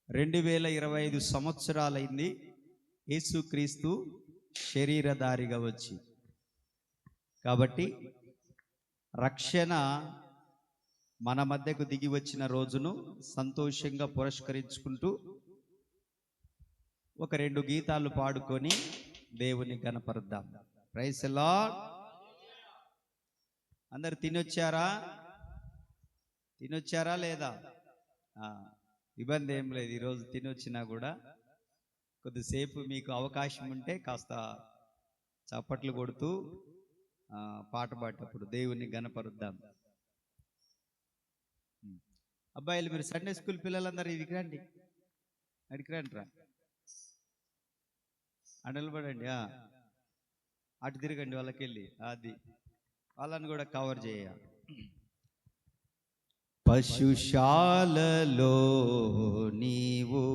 2025 సంవత్సరాలైంది యేసుక్రీస్తు శరీరధారిగా వచ్చి. కాబట్టి రక్షణ మన మధ్యకు దిగి వచ్చిన రోజును సంతోషంగా పురస్కరించుకుంటూ ఒక 2 గీతాలు పాడుకొని దేవుని గణపరుద్దాం. Praise the lord. అందరు తినొచ్చారా లేదా? ఇబ్బంది ఏం లేదు. ఈరోజు తినొచ్చినా కూడా కొద్దిసేపు మీకు అవకాశం ఉంటే కాస్త చప్పట్లు కొడుతూ పాట పాడేటప్పుడు దేవుని గణపరుద్దాం. అబ్బాయిలు, మీరు సండే స్కూల్ పిల్లలందరూ ఇదికి రండి, అడిగి రండి రా, నిలబడండి, అటు తిరగండి, వాళ్ళకి వెళ్ళి అది వాళ్ళని కూడా కవర్ చేయాలి. పశుశాలలో నీవు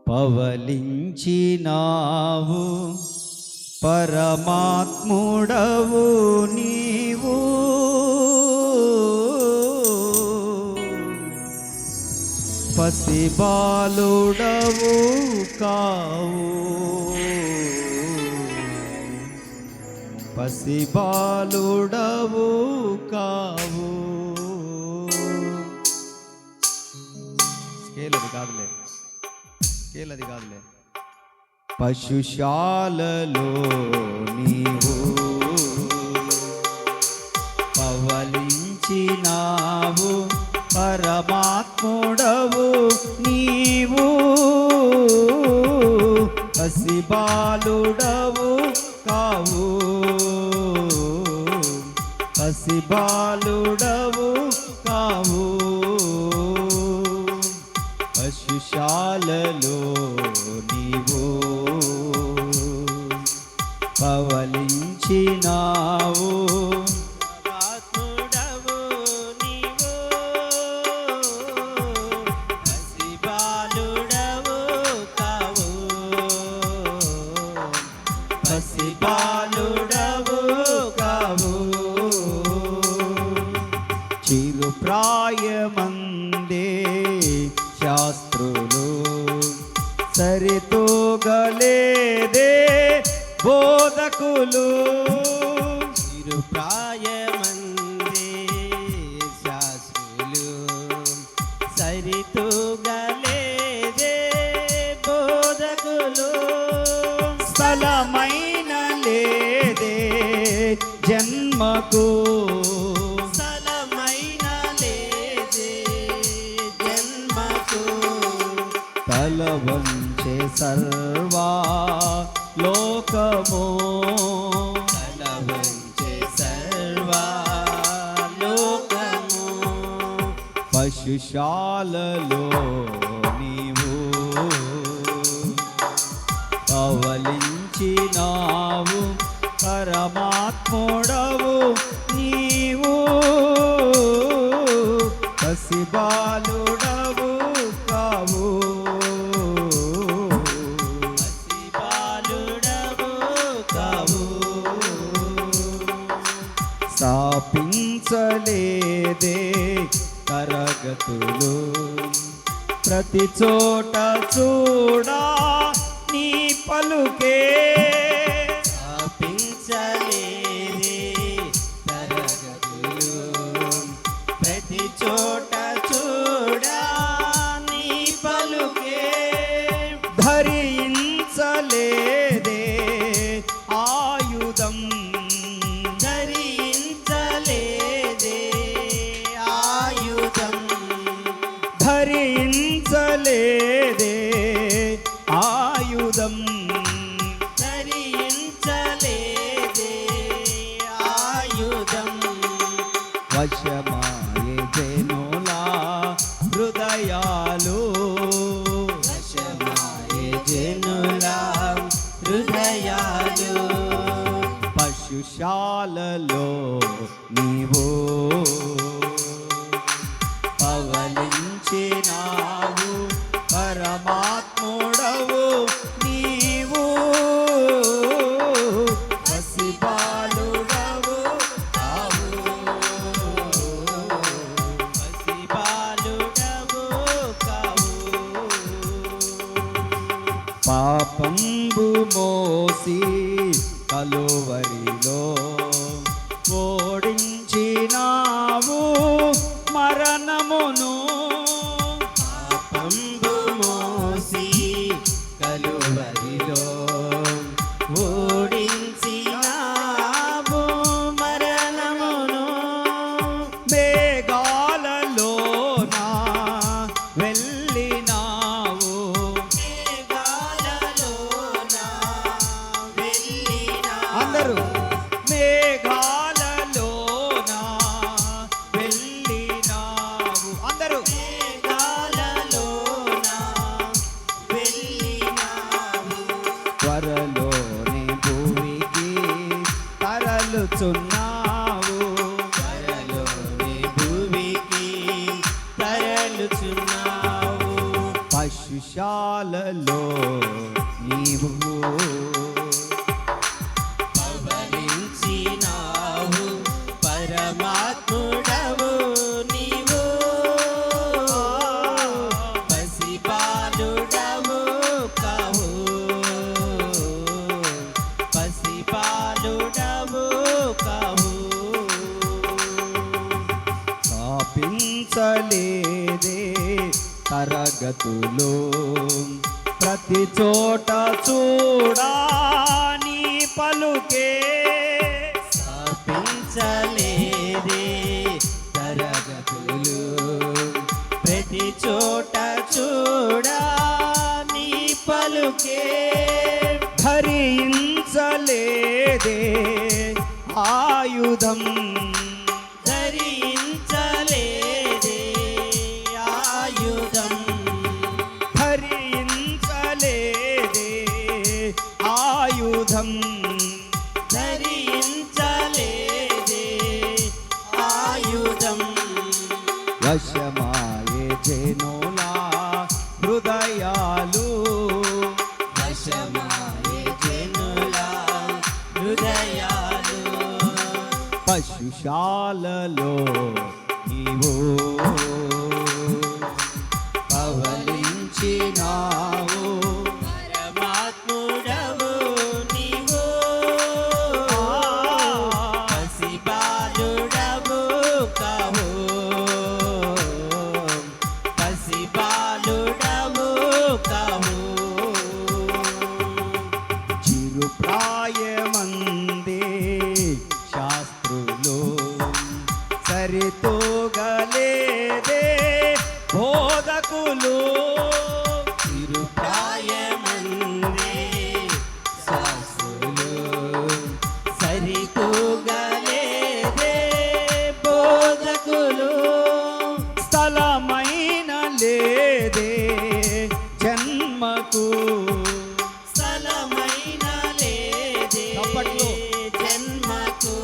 పవలించినావు, పరమాత్ముడవు నీవు, పసిబాలుడవు కావు, పసిబాలుడవు కావు. స్కేల్ అది కాదులే. పశుశాలలో నీవు పవలించినావు, పరమాత్ముడవు నీవు, పసిబాలుడవు కావు, పసిబాలుడవు కావు. పశుశాలలో నీవు పవలించినావు, పరమాత్ముడవు నీవు, పసిబాలుడవు కావు, పసిబాలుడవు కావు. చిరుప్రాయమందే శాస్త్రులు సరితూగలేదే బోధకులు, చిరుప్రాయమందే శాస్త్రులు సరితూగలేదే బోధకులు, స్థలమైన లేదే జన్మకు, స్థలమైన లేదే జన్మకు, తల వంచే సర్వా లోకము, తల వంచే సర్వలోకము. పశుశాలలో నీవు పవలించినావు, పరమాత్ముడవు నీవు, పసిబాలుడవు కావు, పసిబాలుడవు కావు. స్థాపించలేదే తరగతులు, ప్రతి చోట చూడా నీ పలుకే, స్థాపించలేదే తరగతులు, ప్రతి చోట చూడా నీ పలుకే, ధరించలేదే ఆయుధం, ధరించలేదే ఆయుధం, ధరించలేదే ఆయుధం, ధరించలేదే ఆయుధం. వశమాయే జనులా హృదయాలు, వశమాయే జనుల హృదయాలు, పశుశాలలో నీవు పవలించినావు, పరమాత్ముడవు నీవు, పసిబాలుడవు కావు, పసిబాలుడవు పాపంబు మోసి కలువరిలో ఓడించినావు మరణమును. పాపంబు మోసి కలువరిలో ఓడించినావు మరణమును. మేఘాలలోన వెళ్ళినావు, మేఘాలలోన వెళ్ళినావు. అందరూ మేఘాలలోన వెళ్ళినావు, అందరూ మేఘాలలోన వెళ్ళినావు. త్వరలోని భూమికి తరలుచున్నావు, త్వరలోని భూమికి తరలుచున్నావు. పశుశాలలో నీవు పవలించినావు పరమాత్ముడవు నీవు. పసిపాలుడవు కావు, పసిపాలుడవు కావు. స్థాపించలేదే తరగతులు, ప్రతి చోట చూడా నీ పలుకే. స్థాపించలేదే తరగతులు, ప్రతి చోట చూడా నీ పలుకే. ధరించలేదే ఆయుధం, ధరించలేదే ఆయుధం, ధరించలేదే ఆయుధం. ధరించలేదే ఆయుధం. వశమాయే జనులా హృదయాలు, వశమాయే జనుల హృదయాలు. పశుశాలలో నీవు పవలించినావు పరమాత్ముడవు నీవు. పసిబాలుడవు కావు, పసిబాలుడవు కావు. చిరుప్రాయమందే శాస్త్రులు సరితూగలేదే బోధకులు. తిరుప్రాయమందే శాస్త్రులు సరితూగలేదే బోధకులు. స్థలమైన లేదే జన్మకు, స్థలమైన లేదే చప్పట్లు. జన్మకు.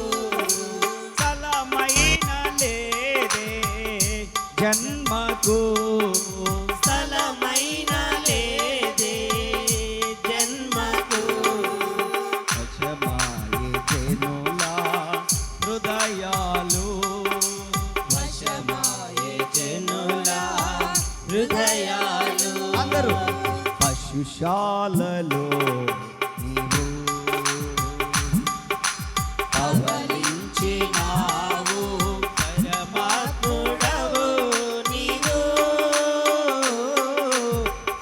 స్థలమైన లేదే జన్మకు. స్థలమైన లేదే జన్మకు. వశమాయే జనులా హృదయాలు, వశమాయే జనుల హృదయాలు. అందరూ పశుశాలలో నీవు పవలించినావు పరమాత్ముడవు నీవు.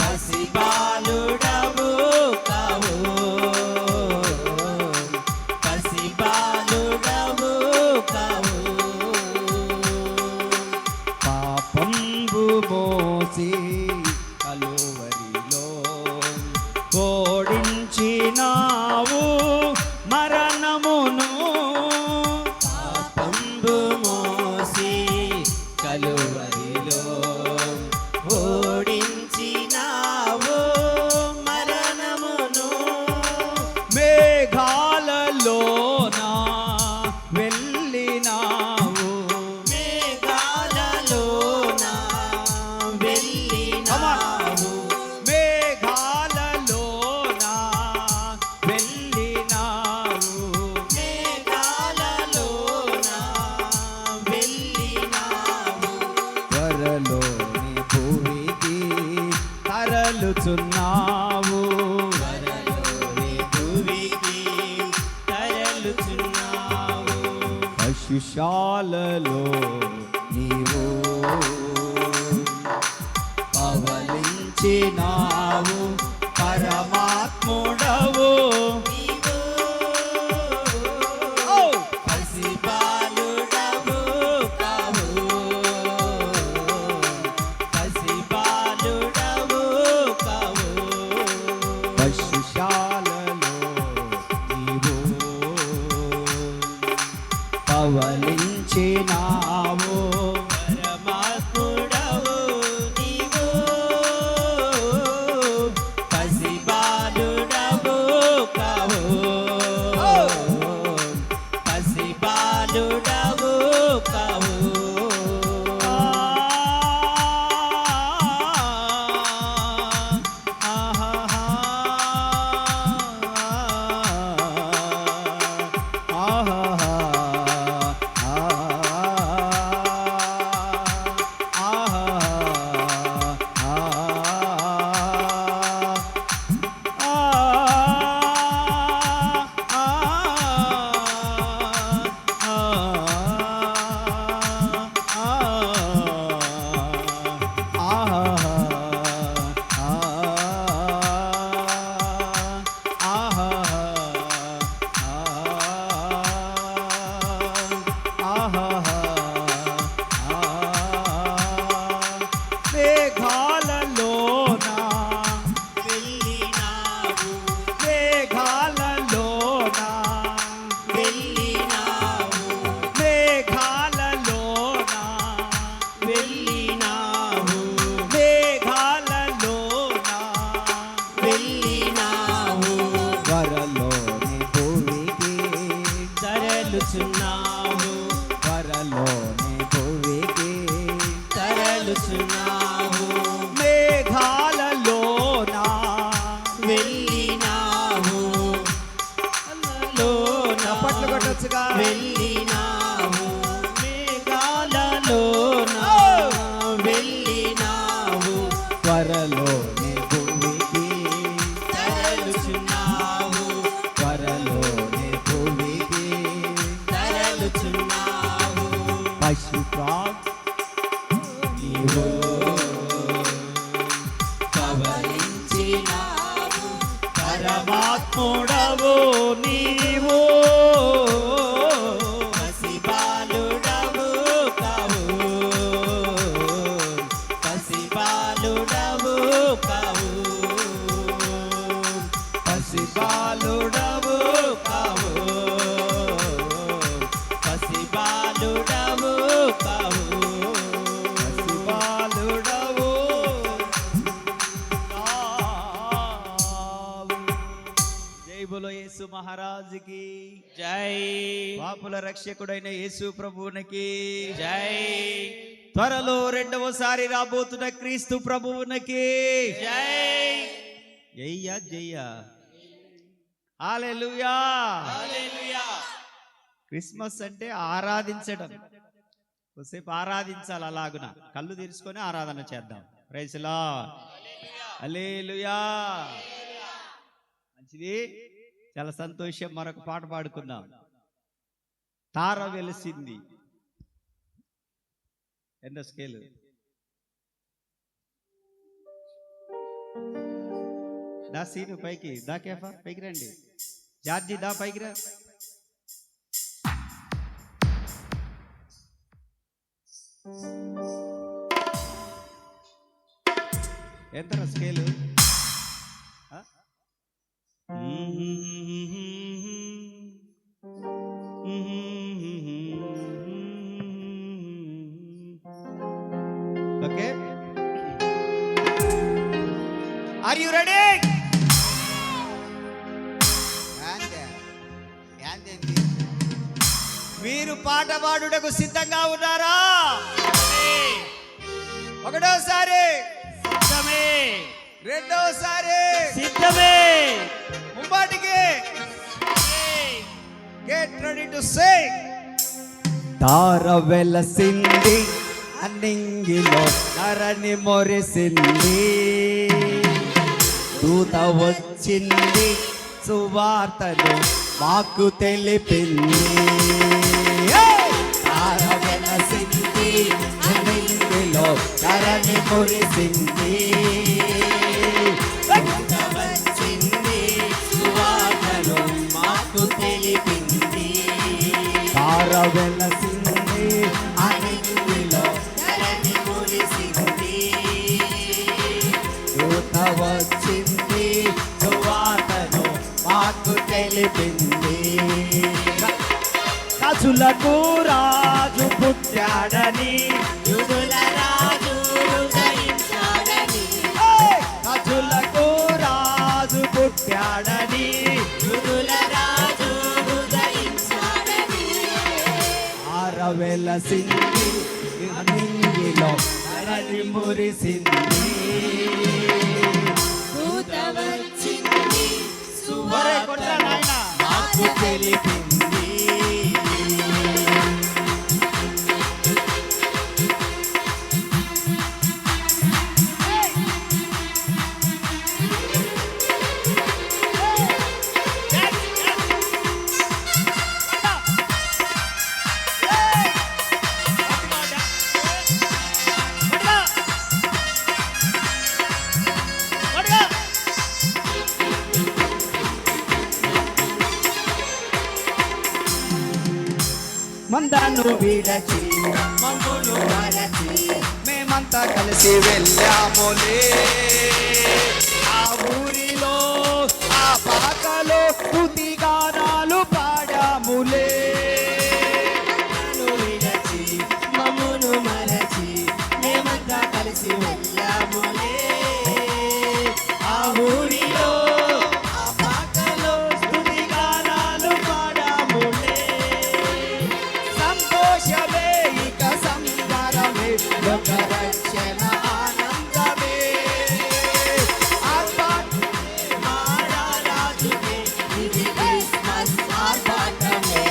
పసిబాలుడవు కావు, పసిబాలుడవు కావు. పాపంబు మోసి కలువరిలో ఓడించినావు మరణమును. పాపంబు మోసి కలువరిలో ఓడించినావు మరణమును. మేఘాలలోన వెళ్ళినావు, మేఘాలలోన వెళ్ళినావు. మేఘాలలోన వెళ్ళినావు. మేఘాలలోన వెళ్ళినావు. త్వరలోని భూమికి తరలుచున్నావు, త్వరలోని పశుశాలలో నీవు పవలించినావు పరమాత్ముడవు పసిబాలుడవు కావు పసిబాలుడవు కావు పశుశాలలో నీవు పవలించినావు పరమాత్ముడవు నీవు పసిబాలుడవు కావు పసిబాలుడవు కావు మేఘాలలోన వెళ్ళినావు మేఘాలలోన వెళ్ళినావు మేఘాలలోన వెళ్ళినావు మేఘాలలోన వెళ్ళినావు వరలోని భూమికి తరలుచున్నావు వరలోని భూమికి తరలుచున్నావు మేఘాలలోన వెళ్ళినావు చప్పట్లు కొట్టొచ్చుగా వెళ్ళినావు మేఘాలలోన వెళ్ళినావు త్వరలోని భూమికి తరలుచున్నావు త్వరలోని భూమికి తరలుచున్నావు నీవు పవలించినావు పరమాత్ముడవు నీవు పసిబాలుడవు కావు పసిబాలుడవు కావు పసిబాలుడవు కావు పసిబాలుడవు కావు పసిబాలుడవు జై బోలో యేసు మహారాజుకి జై పాపుల రక్షకుడైన యేసు ప్రభువునికి జై త్వరలో రెండవసారి రాబోతున్న క్రీస్తు ప్రభువునికి జై జయ్య జయ్య హల్లెలూయా. హల్లెలూయా క్రిస్మస్ అంటే ఆరాధించడం. కొద్దిసేపు ఆరాధించాలి, అలాగున కళ్ళు తెరుచుకొని ఆరాధన చేద్దాం. Praise the lord. హల్లెలూయా. మంచిది, చాలా సంతోషం. మరొక పాట పాడుకుందాం. తార వెలిసింది. ఎంత స్కేల్? దా సీను పైకి, దా కేఫా పైకి రండి. జార్జి దా పైకి రా. ఎంత scale? Okay, are you ready? మీరు పాట పాడుటకు సిద్ధంగా ఉన్నారా? ఒకటోసారి సిద్ధమే రెండోసారి సిద్ధమే ముమ్మాటికి గెట్ రెడీ టు సింగ్. తార వెలసింది అన్నింగిలో నరని మొరిసింది, దూత వచ్చింది సువార్తను మాకు తెలిపింది. అనింగిలో ధరణి మురిసింది. దూత వచ్చింది, సువార్తను మాకు తెలిపింది. తార వెలసింది, అనింగిలో ధరణి మురిసింది. దూత వచ్చింది, సువార్తను మాకు తెలిపింది. రాజులకు రాజు పుట్టాడని, యూదుల రాజు ఉదయించాడని, రాజులకు రాజు పుట్టాడని, యూదుల రాజు ఉదయించాడని. ఆరవెలసింది, అనింగిలో ధరణి మురిసింది. దూత వచ్చింది, సువార్తను మాకు తెలిపింది. మందను విడచి మమ్మును మరచి మేమంతా కలిసి వెళ్ళాములే. ఆ ఊరిలో ఆ పాకలో స్తుతి గానాలు పాడాములే. మమ్మను విడచి మమ్మును మరచి మేమంతా కలిసి వెళ్ళాములే. ఆ ఊరిలో ఆ పాకలో స్తుతి గానాలు పాడాములే. సంతోషమే ఇక సంబరమే, లోక రక్షణ ఆనందమే. రాజుకే ఇది క్రిస్మస్ ఆర్భాటమే.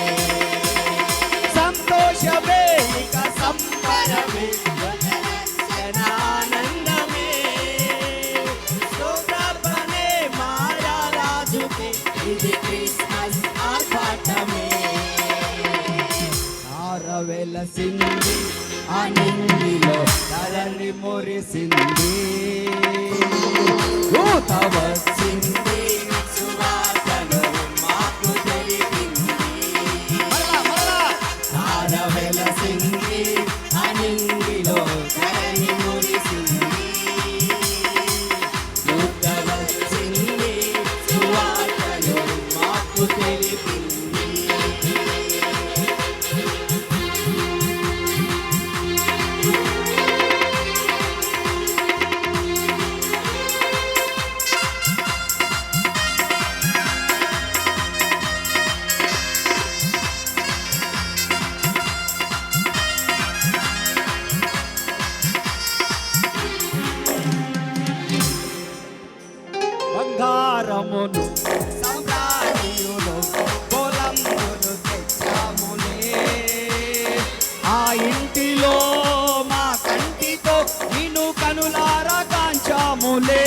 సంతోషమే ఇక సంబరమే, రక్షణ ఆనందమే. స్తోత్రార్పణే రాజుకే ఇది క్రిస్మస్ ఆర్భాటమే. తార వెలసింది, అనింగిలో ధరణి మురిసింది. దూత వచ్చింది, సువార్తను మాకు తెలిపింది. తార వెలసింది, అనింగిలో ధరణి మురిసింది. దూత వచ్చింది, సువార్తను మాకు తెలిపింది. బంగారమును సంప్రాణియును పొలమును తెచ్చాములే. ఆ ఇంటిలో మా కంటితో నిన్ను కనులారా కాంచాములే.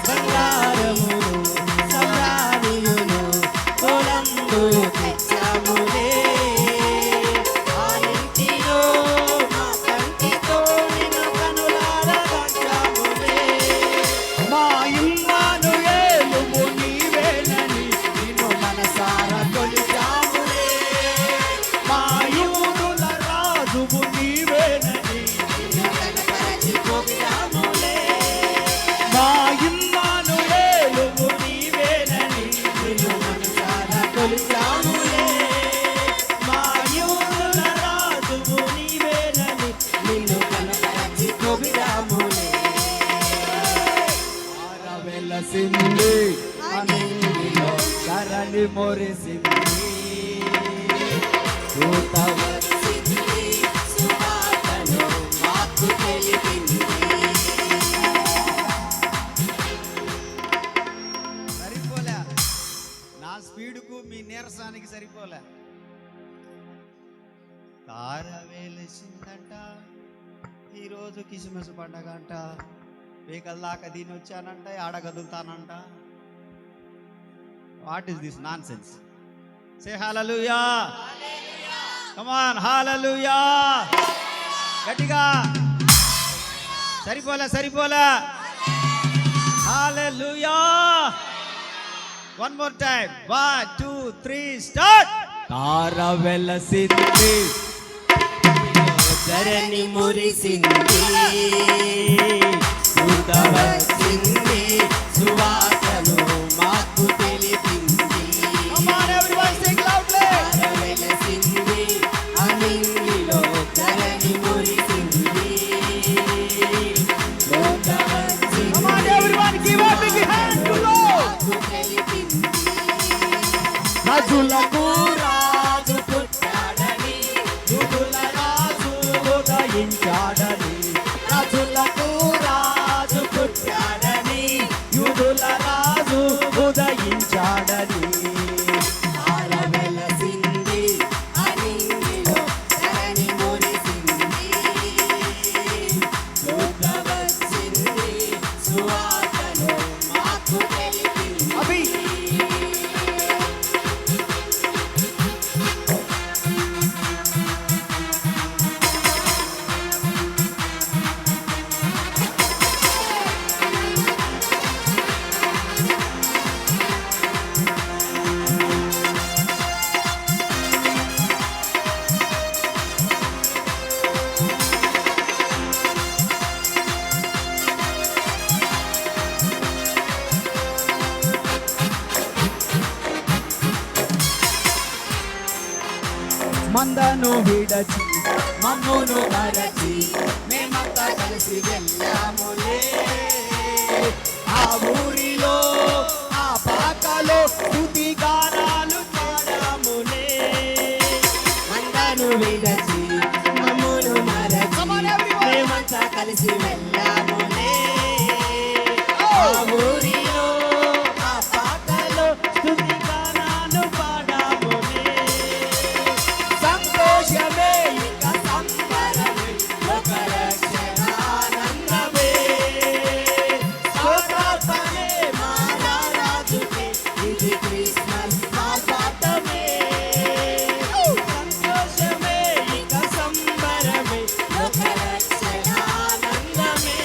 బంగారమును సంప్రాణియును పొలందు తెచ్చాములే. ఆ ఇంటిలో మా కంటితో నిన్ను కనులారా కాంచాములే. మా ఇమ్మానుయేలువు నీవేనని నిన్ను మనసారా కొలిచాములే. మా యూదుల రాజువు నీవేనని, నిన్ను కనపరచి పొగిడాములే. మా ఇమ్మానుయేలువు నీవేనని నిన్ను మనసారా కొలిచాములే. మా యూదుల రాజువు నీవేనని నిన్ను కనపరచి పొగిడాములే. వెలసింది, అనింగిలో ధరణి మురిసింది. దూత వచ్చింది, సువార్తను మాకు తెలిపింది. సరిపోలే, నా స్పీడుకు మీ నీరసానికి సరిపోలే. తార వేలేసిందంట, ఈరోజు కిసిమస్ పండగ అంట, పీకల దాకా దీని వచ్చానంట, ఆడ కదులుతానంట. What is this nonsense? Say hallelujah. Come on hallelujah. గట్టిగా. సరిపోలే. Hallelujah. One more time. 1 2 3 start. తార వెలసింది ధరణి మురిసింది, దూత వచ్చింది, సువార్తను మాకు తెలిపింది. Come on everyone sing loudly. తార వెలసింది, అనింగిలో ధరణి మురిసింది, దూత వచ్చింది, Come on everyone give a big hand to Lord. మాకు తెలిపింది. రాజులకు రాజు పుట్టాడని, యూదుల రాజు ఉదయించాడని, రాజులకు రాజు పుట్టాడని, యూదుల రాజు ఉదయించాడని. తార వెలసింది, అనింగిలో ధరణి మురిసింది, దూత వచ్చింది, సువార్తను మాకు తెలిపింది. అభి మందను విడచి మమ్మును మరచి మేమంతా కలిసి వెళ్ళాములే, ఆ ఊరిలో ఆ పాకలో స్తుతి గానాలు పాడాములే. మందను విడచి మమ్మును మరచి Come on, everyone. మేమంతా కలిసి వెళ్ళాములే, ఆ ఊరిలో ఆ పాటలో స్తుతి గానాలు పాడాములే. సంతోషమే ఇక సంబరమే, ఒక రక్షణ ఆనందమే, స్తోత్రార్పణే మా రాజుకే ఇది క్రిస్మస్ ఆర్భాటమే. సంతోషమే ఇక సంబరమే, ఒక రక్షణ ఆనందమే,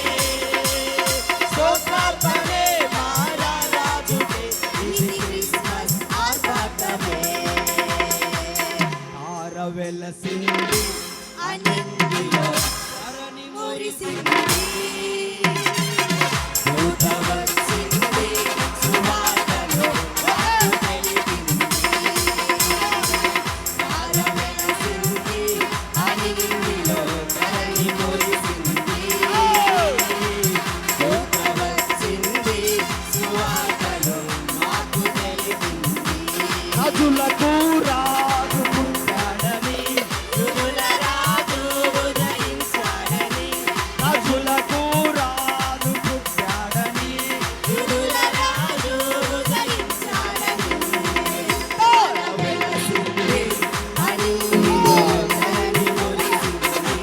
స్తోత్రార్పణే మా రాజుకే ఇది క్రిస్మస్ ఆర్భాటమే. తార వెలసింది అనింగిలో ధరణి మురిసింది, దూత వచ్చింది, సువార్తను మాకు తెలిపింది. తార వెలసింది, అనింగిలో ధరణి మురిసింది, దూత వచ్చింది, సువార్తను మాకు తెలిపింది. రాజులకు రాజు పుట్టాడని, యూదుల రాజు ఉదయించాడని, రాజులకు రాజు పుట్టాడని. యూదుల రాజు ఉదయించాడని. తార వెలసింది, అనింగిలో ధరణి మురిసింది,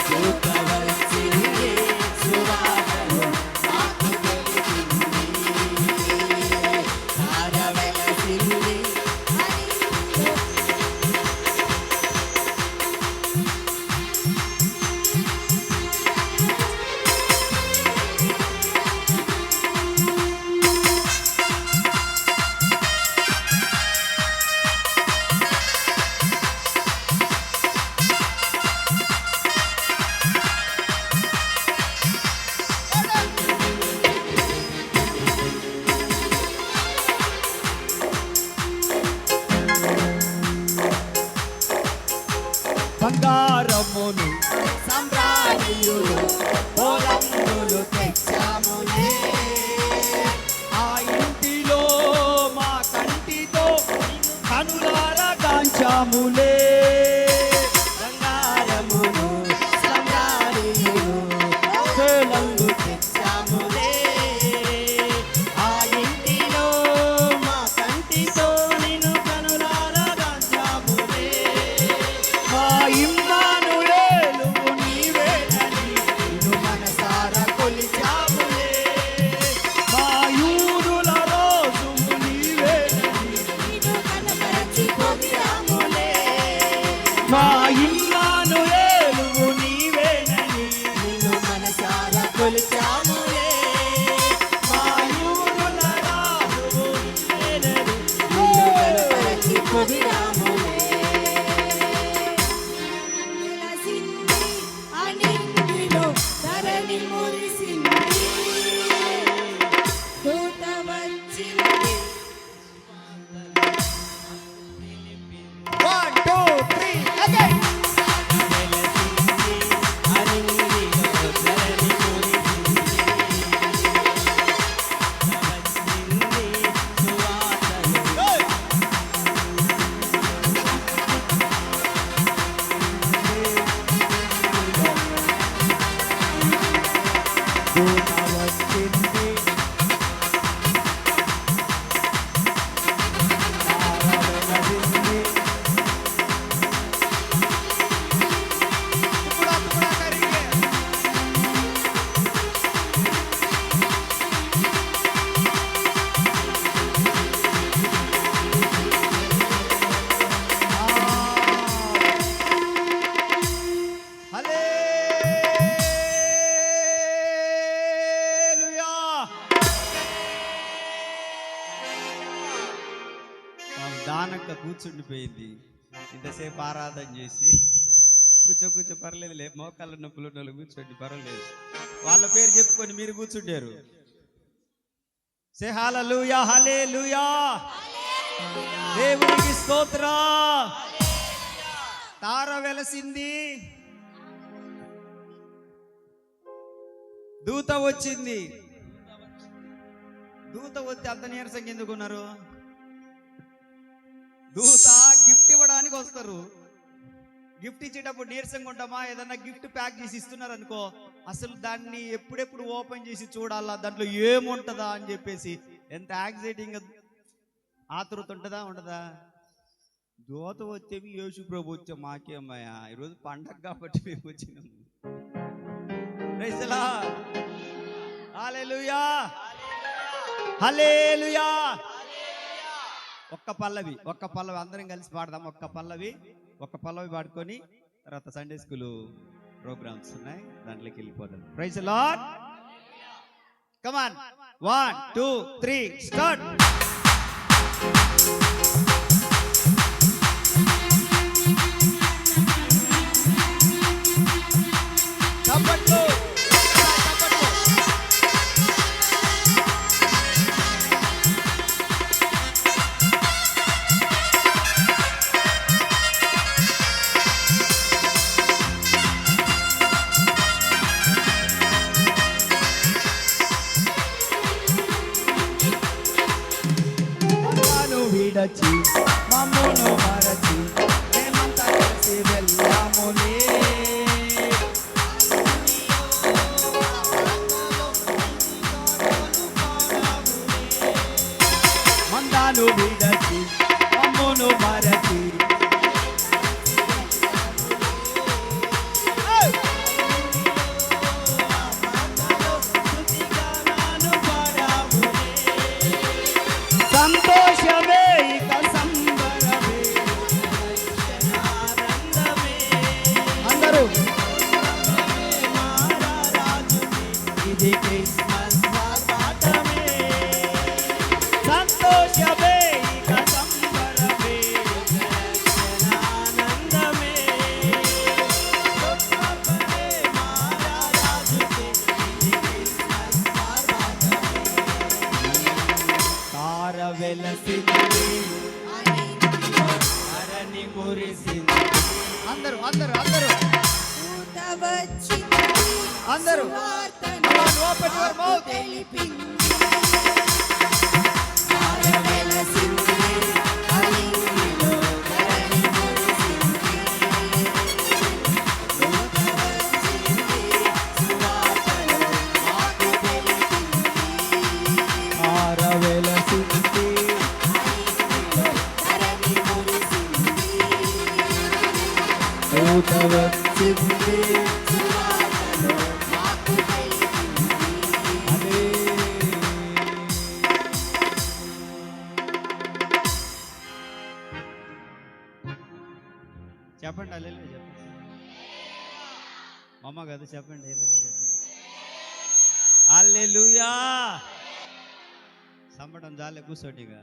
దూత వచ్చింది, సువార్తను మాకు తెలిపింది. తార వెలసింది, అనింగిలో బంగారమును సంబ్రాణియులు పొలంబులు తెచ్చాములే, ఆ ఇంటిలో మా కంటితో కనులారా కాంచాములే. బంగారమును సంబ్రాణియులు పొలంబు తెచ్చాములే, ఆ ఇంటిలో మా కంటితో నిన్ను కనులారా గాంచాములే. మా ఇమ్మానుయేలు నీవేనని నిన్ను మనసారా కొలిచాములే, మా యూదుల రోజు నీవేనని నిన్ను కనపరచి పొగిడాములే. మా ఇమ్మానుయేలువు నీవేనని నిన్ను మనసారా కొలిచాములే మా యూదుల రాజువు నీవేనని నిన్ను కనుపరచి పొగిడాములే వెలసింది అనింటిలో ధరణి మురిసింది దూత వచ్చింది 1 2 3 again దానక్క కూర్చుండిపోయింది ఇంతసేపు ఆరాధన చేసి. కూర్చో పర్లేదులే, మోకాళ్ళ నొప్పులు ఉన్న వాళ్ళు కూర్చోండి పర్వాలేదు. వాళ్ళ పేరు చెప్పుకొని మీరు కూర్చుంటారు. సే హల్లెలూయా హల్లెలూయా, దేవునికి స్తోత్ర. తార వెలసింది, దూత వచ్చింది. దూత వచ్చి అంత నీరసంగా ఎందుకున్నారు? దూత గిఫ్ట్ ఇవ్వడానికి వస్తారు. గిఫ్ట్ ఇచ్చేటప్పుడు నీరసంగా ఉంటామా? ఏదన్నా గిఫ్ట్ ప్యాక్ చేసి ఇస్తున్నారు అనుకో, అసలు దాన్ని ఎప్పుడెప్పుడు ఓపెన్ చేసి చూడాలా, దాంట్లో ఏముంటుందా అని చెప్పేసి ఎంత యాంగ్జైటింగ్, ఆతృత ఉంటుందా ఉండదా? దూత వచ్చేవి యేసు ప్రభు వచ్చే మాకేమయ్యా, ఈరోజు పండగ కాబట్టి మేము వచ్చినాము. ప్రైజ్ ది లార్డ్, హల్లెలూయా హల్లెలూయా. ఒక్క పల్లవి అందరం కలిసి పాడదాం. ఒక్క పల్లవి పాడుకొని తర్వాత సండే స్కూల్ ప్రోగ్రామ్స్ ఉన్నాయి, దాంట్లోకి వెళ్ళిపోదాం. Praise the Lord. Come on, 1 2 3 start. చప్పట్లు విడచి మమ్మును మరచి మేమంతా కలిసి వెళ్ళాములే. మందాను విడచి మమ్మును మరచి సంతోషమే ఇక సంబరమే అందరూ ఇది క్రిస్మస్ పాటమే. సంతోషమే ఇక సంబరమే ఆనందమే. తార వెలసింది అరణి మురిసింది. అందరూ దూత వచ్చింది అందరూ సువార్తను ఓపెన్ యువర్ మౌత్. తెలిపింది తార వెలసింది అనింటిలో ధరణి మురిసింది దూత వచ్చింది సువార్తను మాకు తెలిపింది తార వెలసింది ధరణి మురిసింది దూత వచ్చింది. సువార్తను మాకు తెలిపింది అదే చెప్పండి హల్లెలూయా చెప్పండి. అమ్మ కదా చెప్పండి హల్లెలూయా చెప్పండి. హల్లెలూయా. సంబడం జాలే కూర్చోండి ఇక.